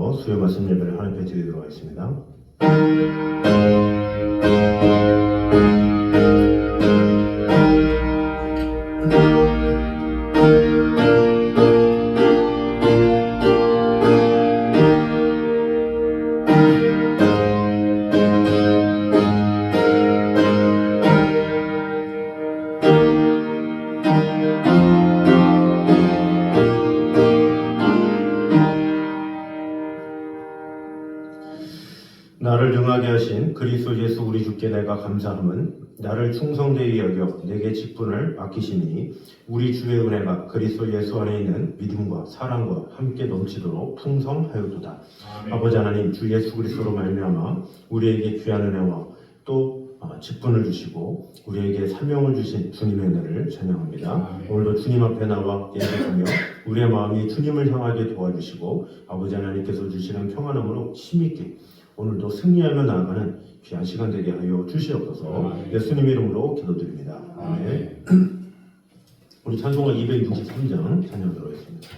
기도하면서 수요 말씀 예배를 하나님께 드리도록 하겠습니다. 나를 능하게 하신 그리스도 예수 우리 주께 내가 감사함은 나를 충성되이 여겨 내게 직분을 맡기시니 우리 주의 은혜가 그리스도 예수 안에 있는 믿음과 사랑과 함께 넘치도록 풍성하여도다. 아버지 하나님, 주 예수 그리스도로 말미암아 우리에게 귀한 은혜와 또 직분을 주시고 우리에게 사명을 주신 주님의 은혜를 찬양합니다. 오늘도 주님 앞에 나와 예배하며 우리의 마음이 주님을 향하게 도와주시고 아버지 하나님께서 주시는 평안함으로 힘있게 오늘도 승리하며 나아가는 귀한 시간 되게 하여 주시옵소서. 예수님 이름으로 기도드립니다. 아멘. 우리 찬송가 263장 찬양하도록 하겠습니다.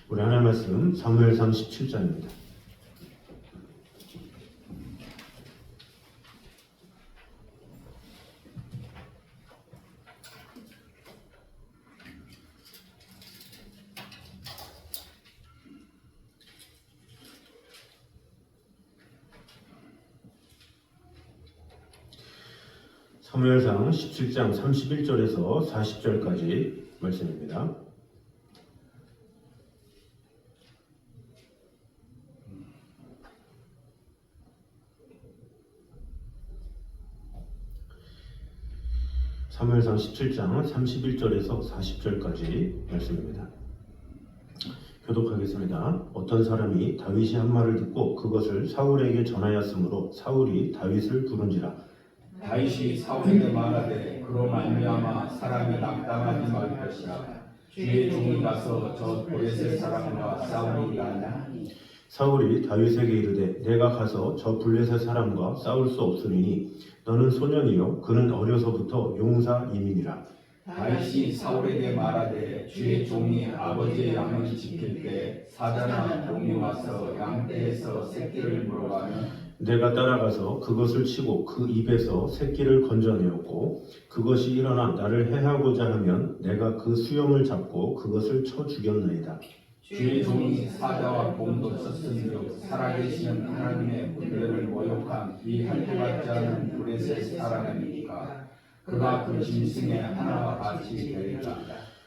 우리 하나님 말씀 사무엘상 17장입니다. 사무엘상 17장 31절에서 40절까지 말씀입니다. 사무엘상 17장 31절에서 40절까지 말씀입니다. 교독하겠습니다. 어떤 사람이 다윗이 한 말을 듣고 그것을 사울에게 전하였으므로 사울이 다윗을 부른지라. 다윗이 사울에게 말하되 그로 말미암아 사람이 낙담하지 말 것이라. 주의 종이 가서 저 블레셋 사람과 싸우리이다. 사울이 다윗에게 이르되 내가 가서 저 블레셋 사람과 싸울 수 없으니 너는 소년이요 그는 어려서부터 용사임이니라. 다윗이 사울에게 말하되 주의 종이 아버지의 양을 지킬 때 사자나 곰이 와서 양떼에서 새끼를 물어가면 내가 따라가서 그것을 치고 그 입에서 새끼를 건져내었고 그것이 일어나 나를 해하고자 하면 내가 그 수염을 잡고 그것을 쳐 죽였나이다. 주의 종이 사자와 곰도 썼은즉 살아계시는 하나님의 군대를 모욕한 이 할례 받지 않은 블레셋 사람이니까 그가 그 짐승의 하나와 같이 되리라.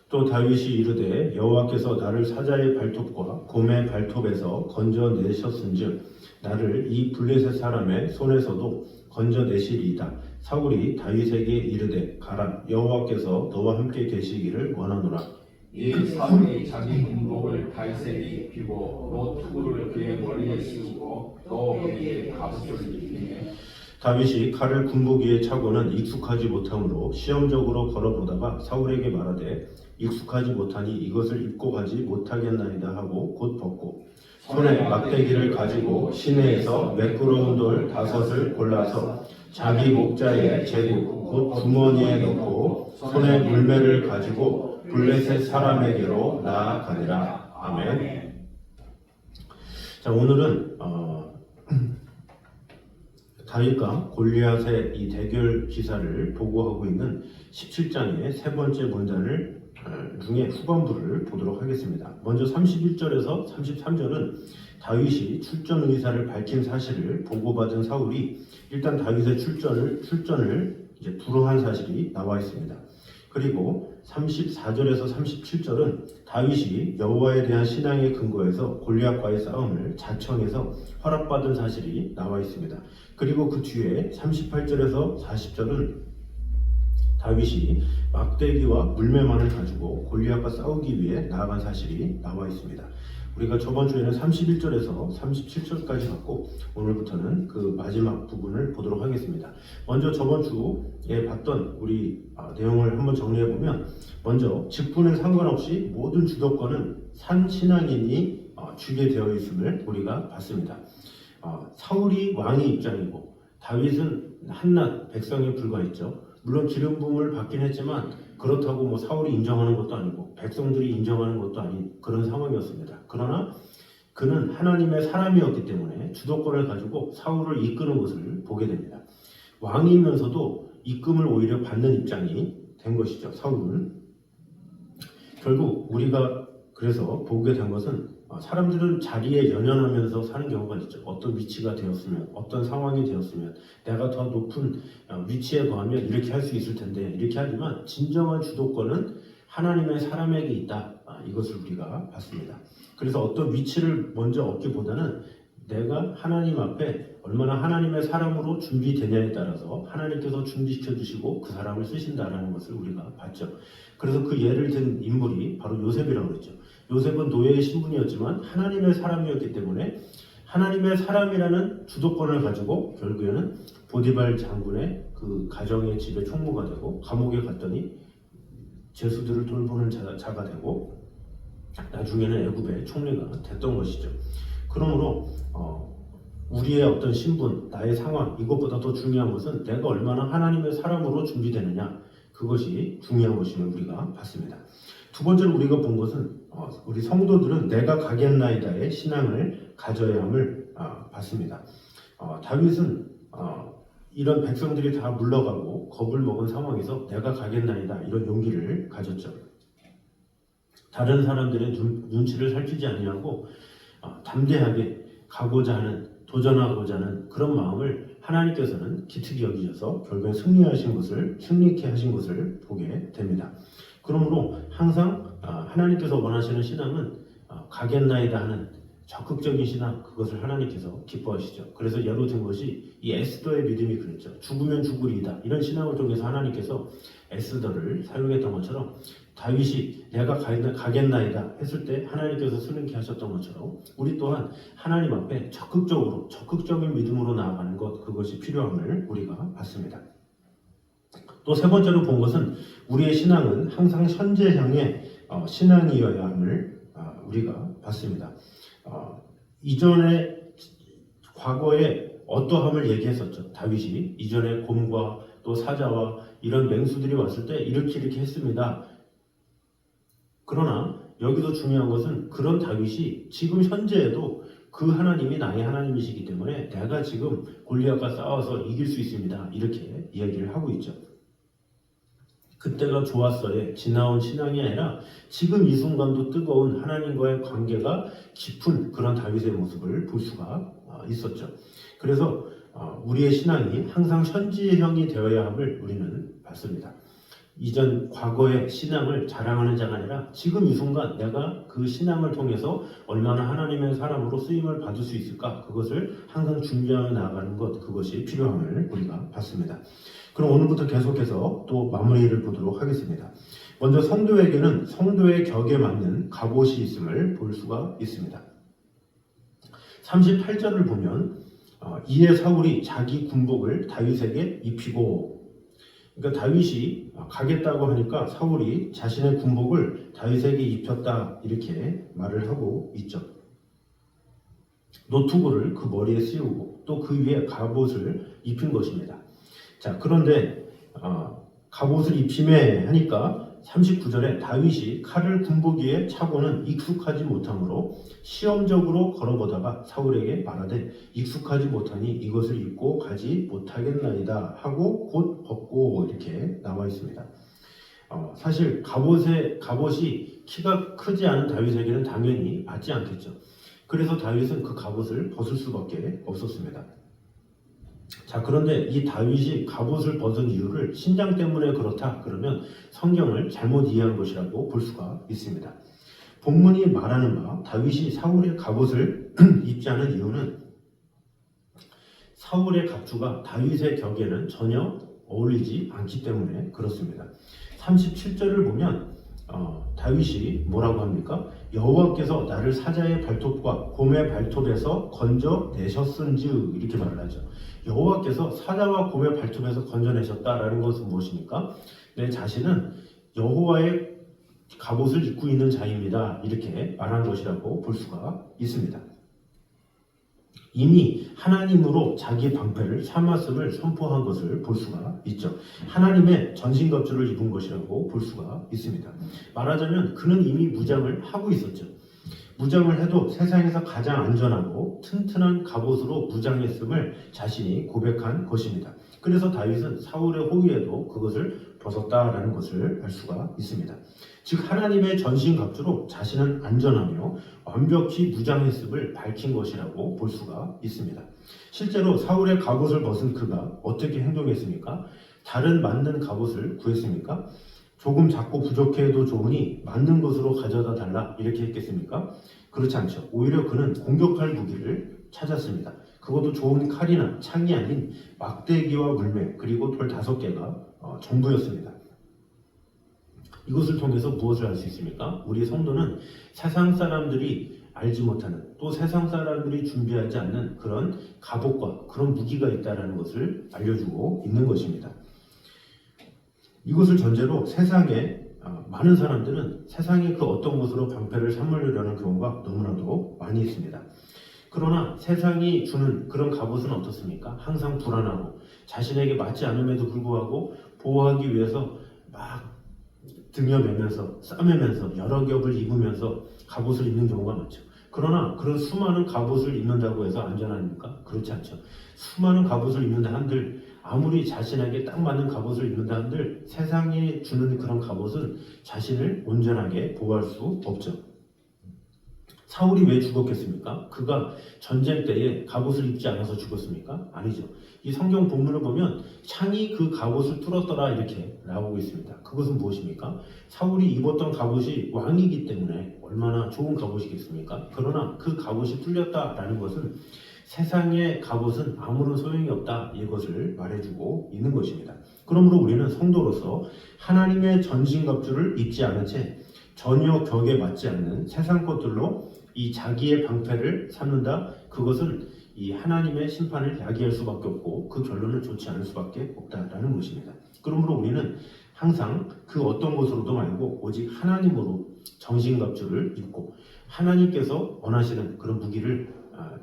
또 다윗이 이르되 여호와께서 나를 사자의 발톱과 곰의 발톱에서 건져내셨은즉 나를 이 블레셋 사람의 손에서도 건져내시리이다. 사울이 다윗에게 이르되 가라 여호와께서 너와 함께 계시기를 원하노라. 이 사울이 자기 군복을 다윗에게 입히고 또 투구를 그의 머리에 씌우고 또 그에게 갑옷을 입히매 다윗이 칼을 군복 위에 차고는 익숙하지 못하므로 시험적으로 걸어보다가 사울에게 말하되 익숙하지 못하니 이것을 입고 가지 못하겠나이다 하고 곧 벗고 손에 막대기를 가지고 시내에서 매끄러운 돌 5을 골라서 자기 목자의 제국 곧 주머니에 넣고 손에 물매를 가지고 블레셋 사람에게로 나아가니라. 아멘. 자, 오늘은 다윗과 골리앗의 이 대결 기사를 보고하고 있는 17장의 세 번째 문단을 중에 후반부를 보도록 하겠습니다. 먼저 31절에서 33절은 다윗이 출전 의사를 밝힌 사실을 보고받은 사울이 일단 다윗의 출전을 이제 불허한 사실이 나와 있습니다. 그리고 34절에서 37절은 다윗이 여호와에 대한 신앙의 근거에서 골리앗과의 싸움을 자청해서 허락받은 사실이 나와 있습니다. 그리고 그 뒤에 38절에서 40절은 다윗이 막대기와 물매만을 가지고 골리앗과 싸우기 위해 나아간 사실이 나와 있습니다. 우리가 저번 주에는 31절에서 37절까지 봤고 오늘부터는 그 마지막 부분을 보도록 하겠습니다. 먼저 저번 주에 봤던 우리 내용을 한번 정리해 보면 먼저 직분에 상관없이 모든 주도권은 산 신앙인이 주게 되어 있음을 우리가 봤습니다. 사울이 왕의 입장이고 다윗은 한낱 백성에 불과했죠. 물론 기름 부음을 받긴 했지만 그렇다고 뭐 사울이 인정하는 것도 아니고 백성들이 인정하는 것도 아닌 그런 상황이었습니다. 그러나 그는 하나님의 사람이었기 때문에 주도권을 가지고 사울을 이끄는 것을 보게 됩니다. 왕이면서도 이끌을 오히려 받는 입장이 된 것이죠. 사울은. 결국 우리가 그래서 보게 된 것은 사람들은 자리에 연연하면서 사는 경우가 있죠. 어떤 위치가 되었으면, 어떤 상황이 되었으면 내가 더 높은 위치에 거하면 이렇게 할 수 있을 텐데 이렇게 하지만 진정한 주도권은 하나님의 사람에게 있다. 이것을 우리가 봤습니다. 그래서 어떤 위치를 먼저 얻기보다는 내가 하나님 앞에 얼마나 하나님의 사람으로 준비되냐에 따라서 하나님께서 준비시켜 주시고 그 사람을 쓰신다라는 것을 우리가 봤죠. 그래서 그 예를 든 인물이 바로 요셉이라고 그랬죠. 요셉은 노예의 신분이었지만 하나님의 사람이었기 때문에 하나님의 사람이라는 주도권을 가지고 결국에는 보디발 장군의 그 가정의 집에 총무가 되고 감옥에 갔더니 죄수들을 돌보는 자가 되고 나중에는 애굽의 총리가 됐던 것이죠. 그러므로 우리의 어떤 신분, 나의 상황 이것보다 더 중요한 것은 내가 얼마나 하나님의 사람으로 준비되느냐 그것이 중요한 것임을 우리가 봤습니다. 두 번째로 우리가 본 것은 우리 성도들은 내가 가겠나이다의 신앙을 가져야 함을 봤습니다. 다윗은 이런 백성들이 다 물러가고 겁을 먹은 상황에서 내가 가겠나이다 이런 용기를 가졌죠. 다른 사람들의 눈치를 살피지 아니하고 담대하게 가고자 하는 도전하고자 하는 그런 마음을 하나님께서는 기특히 여기셔서 결국엔 승리케 하신 것을 보게 됩니다. 그러므로 항상 하나님께서 원하시는 신앙은 가겠나이다 하는 적극적인 신앙, 그것을 하나님께서 기뻐하시죠. 그래서 예로 든 것이 이 에스더의 믿음이 그랬죠. 죽으면 죽으리이다. 이런 신앙을 통해서 하나님께서 에스더를 사용했던 것처럼 다윗이 내가 가겠나이다 했을 때 하나님께서 수능케 하셨던 것처럼 우리 또한 하나님 앞에 적극적인 믿음으로 나아가는 것, 그것이 필요함을 우리가 봤습니다. 또 세 번째로 본 것은 우리의 신앙은 항상 현재형의 신앙이어야 함을 우리가 봤습니다. 이전에 과거에 어떠함을 얘기했었죠. 다윗이 이전에 곰과 또 사자와 이런 맹수들이 왔을 때 이렇게 했습니다. 그러나 여기서 중요한 것은 그런 다윗이 지금 현재에도 그 하나님이 나의 하나님이시기 때문에 내가 지금 골리앗과 싸워서 이길 수 있습니다. 이렇게 이야기를 하고 있죠. 그때가 좋았어의 지나온 신앙이 아니라 지금 이 순간도 뜨거운 하나님과의 관계가 깊은 그런 다윗의 모습을 볼 수가 있었죠. 그래서 우리의 신앙이 항상 현지형이 되어야 함을 우리는 봤습니다. 이전 과거의 신앙을 자랑하는 자가 아니라 지금 이 순간 내가 그 신앙을 통해서 얼마나 하나님의 사람으로 쓰임을 받을 수 있을까, 그것을 항상 준비하며 나아가는 것, 그것이 필요함을 우리가 봤습니다. 그럼 오늘부터 계속해서 또 마무리를 보도록 하겠습니다. 먼저 성도에게는 성도의 격에 맞는 갑옷이 있음을 볼 수가 있습니다. 38절을 보면 이에 사울이 자기 군복을 다윗에게 입히고, 그러니까 다윗이 가겠다고 하니까 사울이 자신의 군복을 다윗에게 입혔다, 이렇게 말을 하고 있죠. 노투구를 그 머리에 씌우고 또 그 위에 갑옷을 입힌 것입니다. 자, 그런데 갑옷을 입힘에 하니까 39절에 다윗이 칼을 군복 위에 차고는 익숙하지 못하므로 시험적으로 걸어보다가 사울에게 말하되 익숙하지 못하니 이것을 입고 가지 못하겠나이다 하고 곧 벗고, 이렇게 나와 있습니다. 사실 갑옷이 키가 크지 않은 다윗에게는 당연히 맞지 않겠죠. 그래서 다윗은 그 갑옷을 벗을 수밖에 없었습니다. 자, 그런데 이 다윗이 갑옷을 벗은 이유를 신장 때문에 그렇다 그러면 성경을 잘못 이해한 것이라고 볼 수가 있습니다. 본문이 말하는 바 다윗이 사울의 갑옷을 입지 않은 이유는 사울의 갑주가 다윗의 격에는 전혀 어울리지 않기 때문에 그렇습니다. 37절을 보면 다윗이 뭐라고 합니까? 여호와께서 나를 사자의 발톱과 곰의 발톱에서 건져내셨은즉, 이렇게 말을 하죠. 여호와께서 사자와 곰의 발톱에서 건져내셨다라는 것은 무엇입니까? 내 자신은 여호와의 갑옷을 입고 있는 자입니다, 이렇게 말한 것이라고 볼 수가 있습니다. 이미 하나님으로 자기 방패를 삼았음을 선포한 것을 볼 수가 있죠. 하나님의 전신갑주를 입은 것이라고 볼 수가 있습니다. 말하자면 그는 이미 무장을 하고 있었죠. 무장을 해도 세상에서 가장 안전하고 튼튼한 갑옷으로 무장했음을 자신이 고백한 것입니다. 그래서 다윗은 사울의 호위에도 그것을 벗었다라는 것을 알 수가 있습니다. 즉 하나님의 전신갑주로 자신은 안전하며 완벽히 무장했음을 밝힌 것이라고 볼 수가 있습니다. 실제로 사울의 갑옷을 벗은 그가 어떻게 행동했습니까? 다른 맞는 갑옷을 구했습니까? 조금 작고 부족해도 좋으니 맞는 것으로 가져다 달라, 이렇게 했겠습니까? 그렇지 않죠. 오히려 그는 공격할 무기를 찾았습니다. 그것도 좋은 칼이나 창이 아닌 막대기와 물매, 그리고 돌 5개가 전부였습니다. 이것을 통해서 무엇을 알 수 있습니까? 우리 성도는 세상 사람들이 알지 못하는, 또 세상 사람들이 준비하지 않는 그런 갑옷과 그런 무기가 있다는 것을 알려주고 있는 것입니다. 이것을 전제로 세상에 많은 사람들은 세상의 그 어떤 것으로 방패를 삼으려는 경우가 너무나도 많이 있습니다. 그러나 세상이 주는 그런 갑옷은 어떻습니까? 항상 불안하고 자신에게 맞지 않음에도 불구하고 보호하기 위해서 막 등에 매면서 싸매면서 여러 겹을 입으면서 갑옷을 입는 경우가 많죠. 그러나 그런 수많은 갑옷을 입는다고 해서 안전합니까? 그렇지 않죠. 수많은 갑옷을 입는다 한들, 아무리 자신에게 딱 맞는 갑옷을 입는다 한들 세상이 주는 그런 갑옷은 자신을 온전하게 보호할 수 없죠. 사울이 왜 죽었겠습니까? 그가 전쟁 때에 갑옷을 입지 않아서 죽었습니까? 아니죠. 이 성경 본문을 보면 창이 그 갑옷을 뚫었더라 이렇게 나오고 있습니다. 그것은 무엇입니까? 사울이 입었던 갑옷이 왕이기 때문에 얼마나 좋은 갑옷이겠습니까? 그러나 그 갑옷이 뚫렸다라는 것은 세상의 갑옷은 아무런 소용이 없다 이것을 말해주고 있는 것입니다. 그러므로 우리는 성도로서 하나님의 전신갑주를 입지 않은 채 전혀 격에 맞지 않는 세상 것들로 이 자기의 방패를 삼는다. 그것은 이 하나님의 심판을 야기할 수밖에 없고 그 결론은 좋지 않을 수밖에 없다라는 것입니다. 그러므로 우리는 항상 그 어떤 것으로도 말고 오직 하나님으로 정신갑주를 입고 하나님께서 원하시는 그런 무기를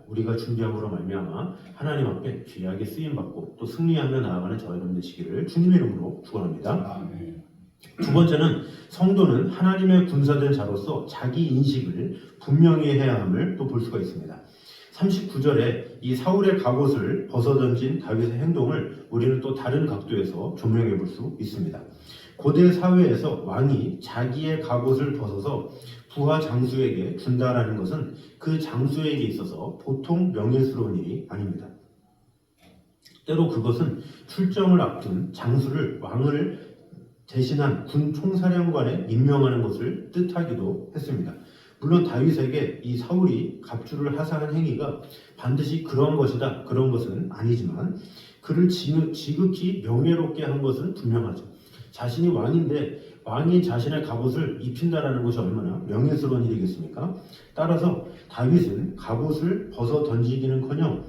우리가 준비함으로 말미암아 하나님 앞에 귀하게 쓰임 받고 또 승리하며 나아가는 저와 여러분 되시기를 주님의 이름으로 축원합니다. 아멘. 두 번째는 성도는 하나님의 군사된 자로서 자기 인식을 분명히 해야 함을 또 볼 수가 있습니다. 39절에 이 사울의 갑옷을 벗어던진 다윗의 행동을 우리는 또 다른 각도에서 조명해 볼 수 있습니다. 고대 사회에서 왕이 자기의 갑옷을 벗어서 부하 장수에게 준다라는 것은 그 장수에게 있어서 보통 명예스러운 일이 아닙니다. 때로 그것은 출정을 앞둔 장수를 왕을 대신한 군 총사령관에 임명하는 것을 뜻하기도 했습니다. 물론 다윗에게 이 사울이 갑주를 하사한 행위가 반드시 그런 것이다, 그런 것은 아니지만 그를 지극히 명예롭게 한 것은 분명하죠. 자신이 왕인데 왕이 자신의 갑옷을 입힌다라는 것이 얼마나 명예스러운 일이겠습니까? 따라서 다윗은 갑옷을 벗어 던지기는커녕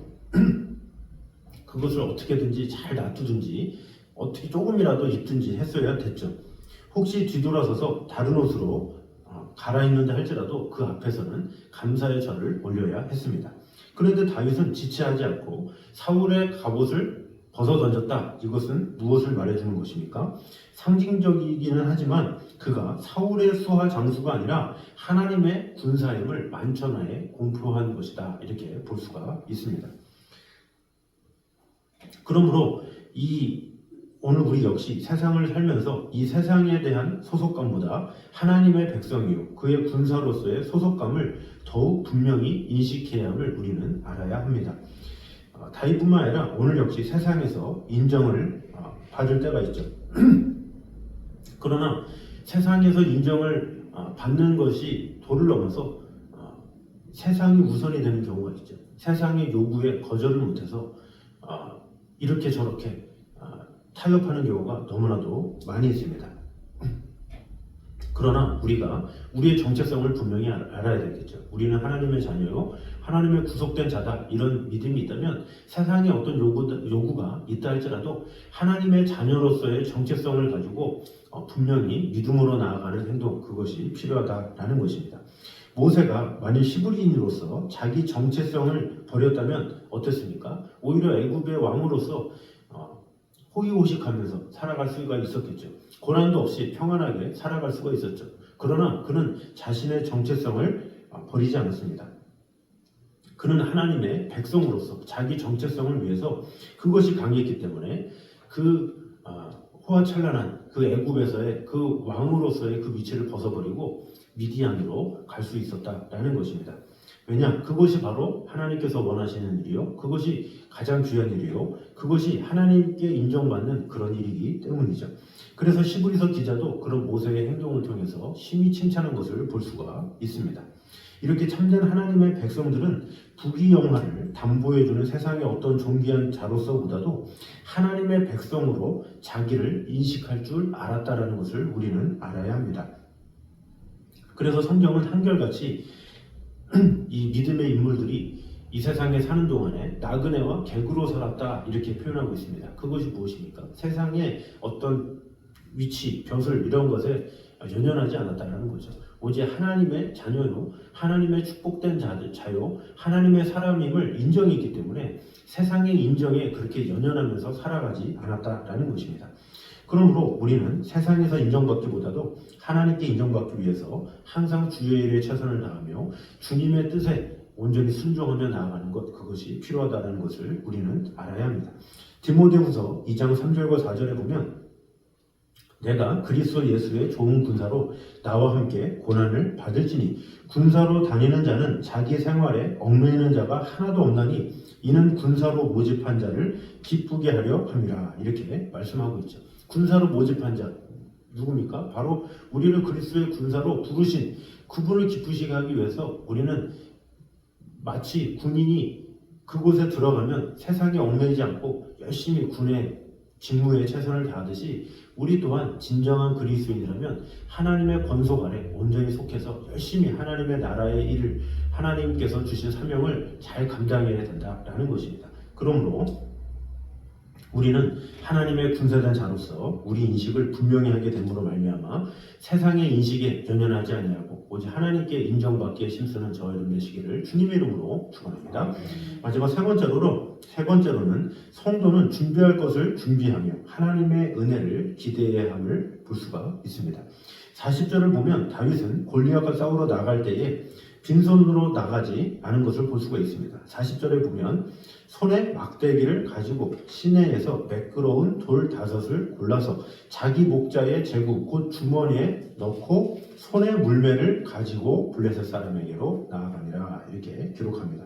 그것을 어떻게든지 잘 놔두든지 어떻게 조금이라도 입든지 했어야 됐죠. 혹시 뒤돌아서서 다른 옷으로 갈아입는다 할지라도 그 앞에서는 감사의 절을 올려야 했습니다. 그런데 다윗은 지체하지 않고 사울의 갑옷을 벗어 던졌다. 이것은 무엇을 말해주는 것입니까? 상징적이기는 하지만 그가 사울의 수하 장수가 아니라 하나님의 군사임을 만천하에 공표한 것이다. 이렇게 볼 수가 있습니다. 그러므로 오늘 우리 역시 세상을 살면서 이 세상에 대한 소속감보다 하나님의 백성이요 그의 군사로서의 소속감을 더욱 분명히 인식해야 함을 우리는 알아야 합니다. 다윗뿐만 아니라 오늘 역시 세상에서 인정을 받을 때가 있죠. 그러나 세상에서 인정을 받는 것이 도를 넘어서 세상이 우선이 되는 경우가 있죠. 세상의 요구에 거절을 못해서 이렇게 저렇게 타협하는 경우가 너무나도 많이 있습니다. 그러나 우리가 우리의 정체성을 분명히 알아야 되겠죠. 우리는 하나님의 자녀요, 하나님의 구속된 자다 이런 믿음이 있다면 세상에 어떤 요구가 있다 할지라도 하나님의 자녀로서의 정체성을 가지고 분명히 믿음으로 나아가는 행동 그것이 필요하다라는 것입니다. 모세가 만일 히브리인으로서 자기 정체성을 버렸다면 어땠습니까? 오히려 애굽의 왕으로서 호의호식하면서 살아갈 수가 있었겠죠. 고난도 없이 평안하게 살아갈 수가 있었죠. 그러나 그는 자신의 정체성을 버리지 않았습니다. 그는 하나님의 백성으로서 자기 정체성을 위해서 그것이 강했기 때문에 그 호화찬란한 그 애굽에서의 그 왕으로서의 그 위치를 벗어버리고 미디안으로 갈 수 있었다라는 것입니다. 왜냐? 그것이 바로 하나님께서 원하시는 일이요. 그것이 가장 귀한 일이요. 그것이 하나님께 인정받는 그런 일이기 때문이죠. 그래서 시브리서 기자도 그런 모세의 행동을 통해서 심히 칭찬한 것을 볼 수가 있습니다. 이렇게 참된 하나님의 백성들은 부귀영화를 담보해주는 세상의 어떤 존귀한 자로서보다도 하나님의 백성으로 자기를 인식할 줄 알았다라는 것을 우리는 알아야 합니다. 그래서 성경은 한결같이 이 믿음의 인물들이 이 세상에 사는 동안에 나그네와 객으로 살았다 이렇게 표현하고 있습니다. 그것이 무엇입니까? 세상의 어떤 위치, 벼슬 이런 것에 연연하지 않았다는 거죠. 오직 하나님의 자녀요, 하나님의 축복된 자요, 하나님의 사람임을 인정했기 때문에 세상의 인정에 그렇게 연연하면서 살아가지 않았다라는 것입니다. 그러므로 우리는 세상에서 인정받기보다도 하나님께 인정받기 위해서 항상 주의 일에 최선을 다하며 주님의 뜻에 온전히 순종하며 나아가는 것 그것이 필요하다는 것을 우리는 알아야 합니다. 디모데후서 2장 3절과 4절에 보면 내가 그리스도 예수의 좋은 군사로 나와 함께 고난을 받을지니 군사로 다니는 자는 자기 생활에 얽매이는 자가 하나도 없나니 이는 군사로 모집한 자를 기쁘게 하려 함이라. 이렇게 말씀하고 있죠. 군사로 모집한 자 누굽니까? 바로 우리를 그리스도의 군사로 부르신 그분을 기쁘시게 하기 위해서 우리는 마치 군인이 그곳에 들어가면 세상에 얽매이지 않고 열심히 군의 직무에 최선을 다하듯이 우리 또한 진정한 그리스도인이라면 하나님의 권속 아래 온전히 속해서 열심히 하나님의 나라의 일을 하나님께서 주신 사명을 잘 감당해야 된다라는 것입니다. 그러므로 우리는 하나님의 군사된 자로서 우리 인식을 분명히 하게 됨으로 말미암아 세상의 인식에 연연하지 아니하고 오직 하나님께 인정받기에 힘쓰는 저와 여러분 되시기를 주님의 이름으로 축원합니다. 마지막 세 번째로는 성도는 준비할 것을 준비하며 하나님의 은혜를 기대해야 함을 볼 수가 있습니다. 40절을 보면 다윗은 골리앗과 싸우러 나갈 때에 빈손으로 나가지 않은 것을 볼 수가 있습니다. 40절에 보면 손에 막대기를 가지고 시내에서 매끄러운 돌 5을 골라서 자기 목자의 제구 곧 주머니에 넣고 손에 물매를 가지고 블레셋 사람에게로 나아가니라. 이렇게 기록합니다.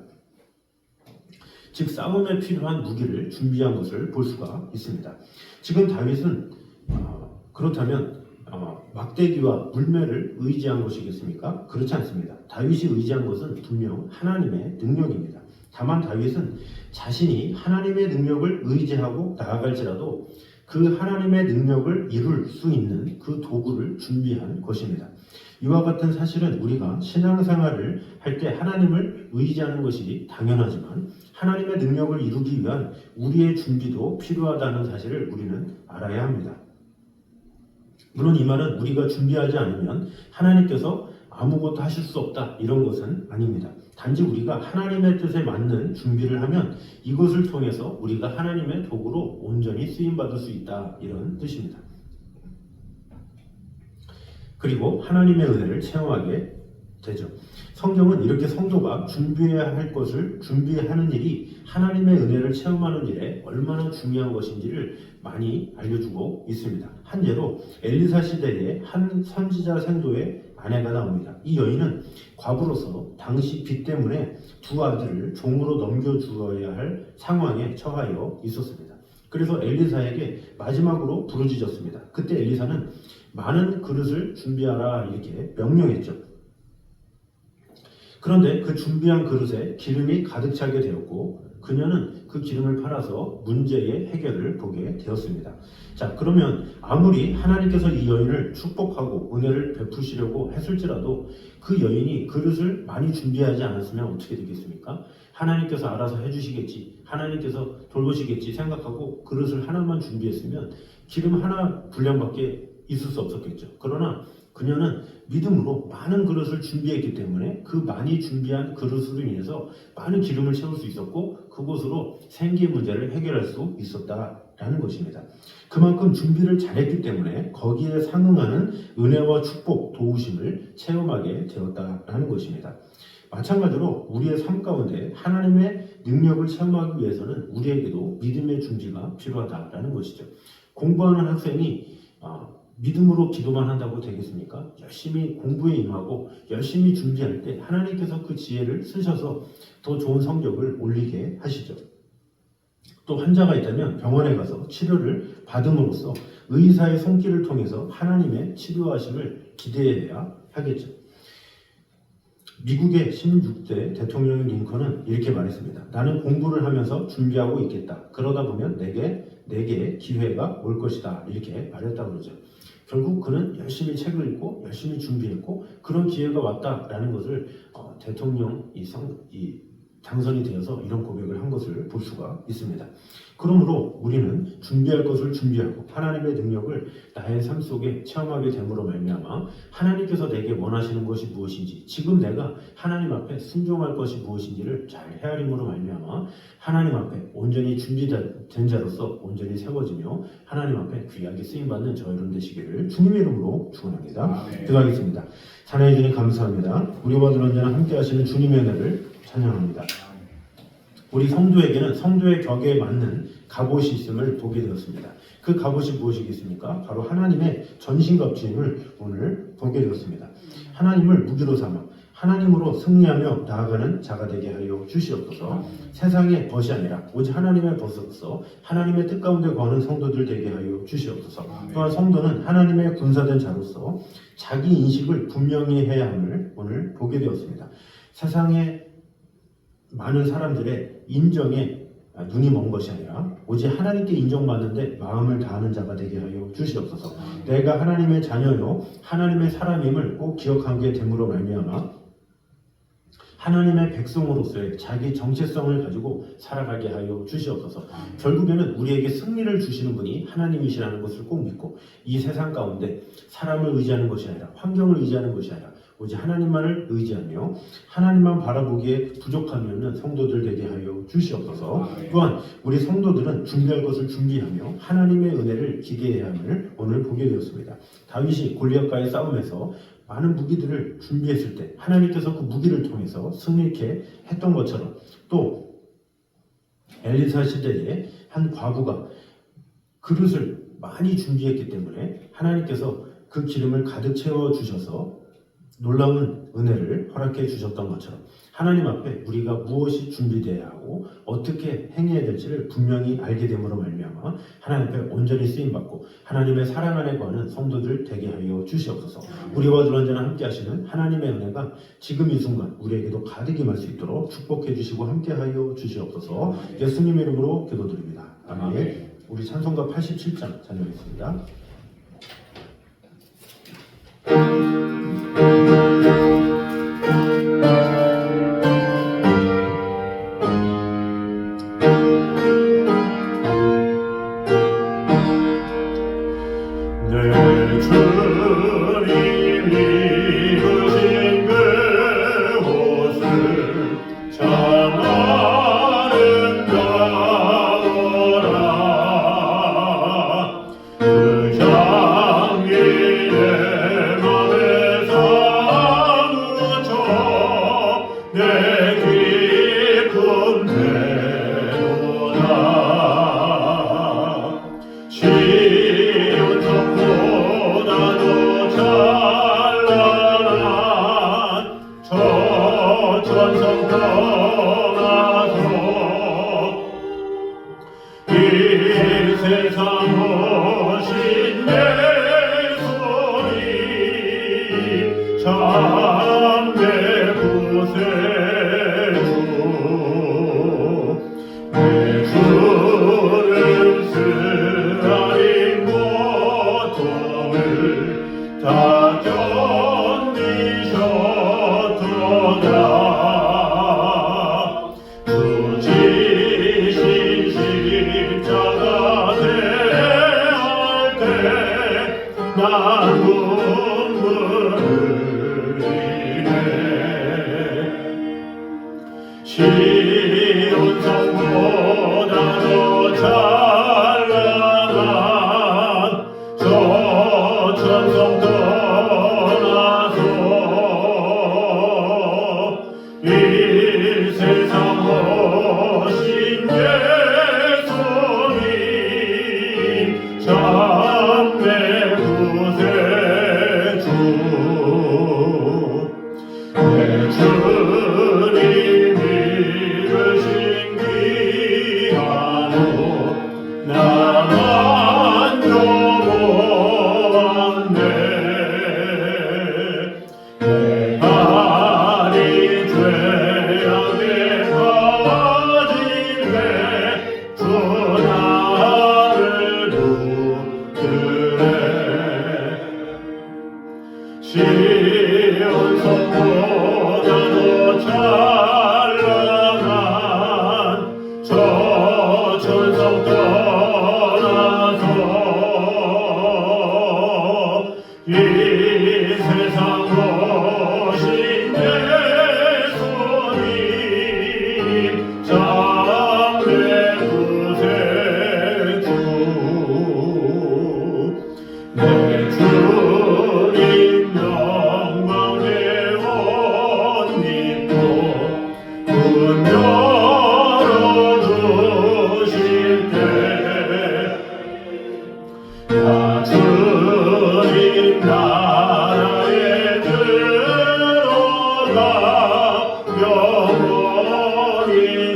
즉 싸움에 필요한 무기를 준비한 것을 볼 수가 있습니다. 지금 다윗은 그렇다면 막대기와 물매를 의지한 것이겠습니까? 그렇지 않습니다. 다윗이 의지한 것은 분명 하나님의 능력입니다. 다만 다윗은 자신이 하나님의 능력을 의지하고 나아갈지라도 그 하나님의 능력을 이룰 수 있는 그 도구를 준비한 것입니다. 이와 같은 사실은 우리가 신앙생활을 할 때 하나님을 의지하는 것이 당연하지만 하나님의 능력을 이루기 위한 우리의 준비도 필요하다는 사실을 우리는 알아야 합니다. 물론 이 말은 우리가 준비하지 않으면 하나님께서 아무것도 하실 수 없다 이런 것은 아닙니다. 단지 우리가 하나님의 뜻에 맞는 준비를 하면 이것을 통해서 우리가 하나님의 도구로 온전히 쓰임받을 수 있다 이런 뜻입니다. 그리고 하나님의 은혜를 체험하게 되죠. 성경은 이렇게 성도가 준비해야 할 것을 준비하는 일이 하나님의 은혜를 체험하는 일에 얼마나 중요한 것인지를 많이 알려주고 있습니다. 한 예로 엘리사 시대에 한 선지자 생도의 아내가 나옵니다. 이 여인은 과부로서 당시 빚 때문에 두 아들을 종으로 넘겨주어야 할 상황에 처하여 있었습니다. 그래서 엘리사에게 마지막으로 부르짖었습니다. 그때 엘리사는 많은 그릇을 준비하라 이렇게 명령했죠. 그런데 그 준비한 그릇에 기름이 가득 차게 되었고 그녀는 그 기름을 팔아서 문제의 해결을 보게 되었습니다. 자, 그러면 아무리 하나님께서 이 여인을 축복하고 은혜를 베푸시려고 했을지라도 그 여인이 그릇을 많이 준비하지 않았으면 어떻게 되겠습니까? 하나님께서 알아서 해주시겠지, 하나님께서 돌보시겠지 생각하고 그릇을 하나만 준비했으면 기름 하나 분량밖에 있을 수 없었겠죠. 그러나 그녀는 믿음으로 많은 그릇을 준비했기 때문에 그 많이 준비한 그릇으로 인해서 많은 기름을 채울 수 있었고 그곳으로 생계 문제를 해결할 수 있었다라는 것입니다. 그만큼 준비를 잘했기 때문에 거기에 상응하는 은혜와 축복, 도우심을 체험하게 되었다라는 것입니다. 마찬가지로 우리의 삶 가운데 하나님의 능력을 체험하기 위해서는 우리에게도 믿음의 준비가 필요하다라는 것이죠. 공부하는 학생이 믿음으로 기도만 한다고 되겠습니까? 열심히 공부에 임하고 열심히 준비할 때 하나님께서 그 지혜를 쓰셔서 더 좋은 성적을 올리게 하시죠. 또 환자가 있다면 병원에 가서 치료를 받음으로써 의사의 손길을 통해서 하나님의 치료하심을 기대해야 하겠죠. 미국의 16대 대통령인 링컨은 이렇게 말했습니다. 나는 공부를 하면서 준비하고 있겠다. 그러다 보면 내게 기회가 올 것이다. 이렇게 말했다고 그러죠. 결국 그는 열심히 책을 읽고 열심히 준비했고 그런 기회가 왔다라는 것을 대통령이 당선이 되어서 이런 고백을 한 것을 볼 수가 있습니다. 그러므로 우리는 준비할 것을 준비하고 하나님의 능력을 나의 삶 속에 체험하게 됨으로 말미암아 하나님께서 내게 원하시는 것이 무엇인지 지금 내가 하나님 앞에 순종할 것이 무엇인지를 잘 헤아림으로 말미암아 하나님 앞에 온전히 준비된 자로서 온전히 세워지며 하나님 앞에 귀하게 쓰임받는 저 여러분 되시기를 주님의 이름으로 축원합니다. 기도하겠습니다. 사랑해 주님 감사합니다. 우리와 늘 언제나 함께 하시는 주님의 은혜를 찬양합니다. 우리 성도에게는 성도의 격에 맞는 갑옷이 있음을 보게 되었습니다. 그 갑옷이 무엇이겠습니까? 바로 하나님의 전신갑주임을 오늘 보게 되었습니다. 하나님을 무기로 삼아 하나님으로 승리하며 나아가는 자가 되게 하여 주시옵소서. 세상의 벗이 아니라 오직 하나님의 벗으로서 하나님의 뜻 가운데 거하는 성도들 되게 하여 주시옵소서. 또한 성도는 하나님의 군사된 자로서 자기 인식을 분명히 해야 함을 오늘 보게 되었습니다. 세상의 많은 사람들의 인정에 눈이 먼 것이 아니라 오직 하나님께 인정받는데 마음을 다하는 자가 되게 하여 주시옵소서. 내가 하나님의 자녀요 하나님의 사람임을 꼭 기억하게 됨으로 말미암아 하나님의 백성으로서의 자기 정체성을 가지고 살아가게 하여 주시옵소서. 결국에는 우리에게 승리를 주시는 분이 하나님이시라는 것을 꼭 믿고 이 세상 가운데 사람을 의지하는 것이 아니라 환경을 의지하는 것이 아니라 오직 하나님만을 의지하며 하나님만 바라보기에 부족함이 없는 성도들 되게 하여 주시옵소서. 또한 우리 성도들은 준비할 것을 준비하며 하나님의 은혜를 기대해야 함을 오늘 보게 되었습니다. 다윗이 골리앗과의 싸움에서 많은 무기들을 준비했을 때 하나님께서 그 무기를 통해서 승리케 했던 것처럼 또 엘리사 시대에 한 과부가 그릇을 많이 준비했기 때문에 하나님께서 그 기름을 가득 채워 주셔서 놀라운 은혜를 허락해 주셨던 것처럼 하나님 앞에 우리가 무엇이 준비되어야 하고 어떻게 행해야 될지를 분명히 알게 됨으로 말미암아 하나님 앞에 온전히 쓰임받고 하나님의 사랑 안에 거하는 성도들 되게 하여 주시옵소서. 우리와 늘 언제나 함께 하시는 하나님의 은혜가 지금 이 순간 우리에게도 가득 임할 수 있도록 축복해 주시고 함께 하여 주시옵소서. 예수님 이름으로 기도드립니다. 아멘. 우리 찬송가 87장 찬양하겠습니다. 내 주님이 입으신 그옷을 참 아름다워라. 그 향기 내 맘에 사무쳐 내 기쁨 되도다. 시온성보다도 찬란한 저 천성 떠나서 이 세상 오신 예수님 참내 구세주 내 주는 쓰라린 고통을 다 견디셨도다. 주 지신 십자가 대할 때 난 눈물을 흘리네. 시온성보다도 찬란한 저 천성 떠나서 이 세상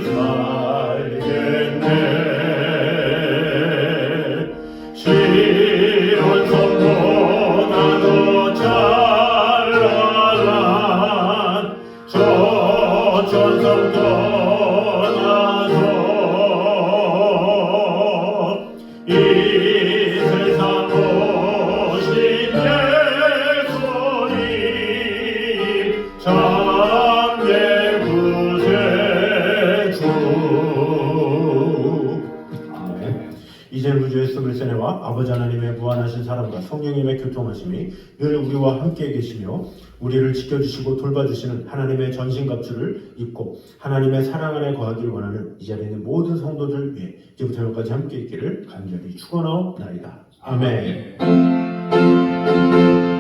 살겠네. 시온 성보다도 찬란한 저 천성 떠나서 이 세상 오신 예수님 참된 구세주. 아멘. 이제 우주의 스물세네와 아버지 하나님의 무한하신 사랑과 성령님의 교통하심이 늘 우리와 함께 계시며 우리를 지켜주시고 돌봐주시는 하나님의 전신갑주를 입고 하나님의 사랑 안에 거하기를 원하는 이 자리에 있는 모든 성도들 위해 이제부터 여기까지 함께 있기를 간절히 축원하옵나이다. 아멘. 아멘.